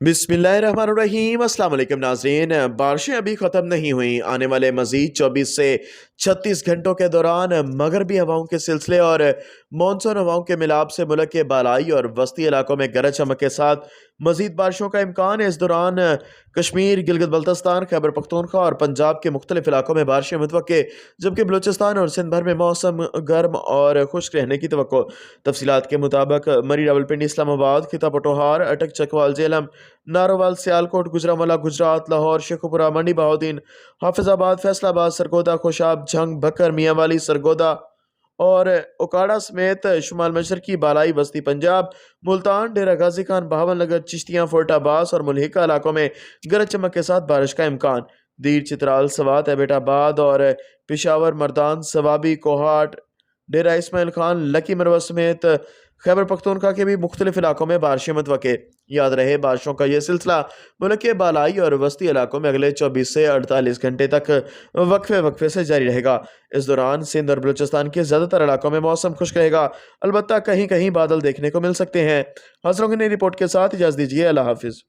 बिस्मिल्लाहिर्रहमानिर्रहीम। अस्सलाम वालेकुम नाज़रीन। बारिशें अभी ख़त्म नहीं हुई। आने वाले मज़ीद 24 से 36 घंटों के दौरान मगरबी हवाओं के सिलसिले और मानसून हवाओं के मिलाप से मुल्क के बालाई और वस्ती इलाकों में गरज चमक के साथ मज़ीद बारिशों का इम्कान है। इस दौरान कश्मीर, गिलगित बल्तिस्तान, खैबर पख्तूनख्वा और पंजाब के मुख्तलिफ इलाकों में बारिशें मुतवक्के, जबकि बलूचिस्तान और सिंध भर में मौसम गर्म और खुश्क रहने की तवक्को। तफसीलात के मुताबिक मरी, रावलपिंडी, इस्लामाबाद, खिता पटोहार, अटक, चकवाल, जेलम, नारोवाल, सियालकोट, गुजरांवाला, गुजरात, लाहौर, शेखुपुरा, मंडी बहाउद्दीन, हाफिजाबाद, फैसलाबाद, सरगोदा, खुशाब, झंग, भक्कर, मियांवाली, सरगोदा और ओकाड़ा समेत शुमाल मशरकी, बालाई, वस्ती पंजाब, मुल्तान, डेरा गाजी खान, बहावलनगर, चिश्तियाँ, फोर्टाबास और मुल्हिका इलाकों में गरज चमक के साथ बारिश का इम्कान। दीर, चित्राल, सवात, एबेटाबाद और पिशावर, मर्दान, सवाबी, कोहाट, डेरा इस्माइल खान, लकी मरवा समेत खैबर पख्तूनख्वा के भी मुख्तलिफ इलाकों में बारिशें मुतवक्के। याद रहे, बारिशों का यह सिलसिला मुल्क के बालाई और वस्ती इलाकों में अगले 24 से 48 घंटे तक वक्फे वक्फे से जारी रहेगा। इस दौरान सिंध और बलूचिस्तान के ज़्यादातर इलाकों में मौसम खुश्क रहेगा, अलबत्ता कहीं कहीं बादल देखने को मिल सकते हैं। हाज़िरों की नई रिपोर्ट के साथ इजाज़त दीजिए। अल्लाह हाफिज़।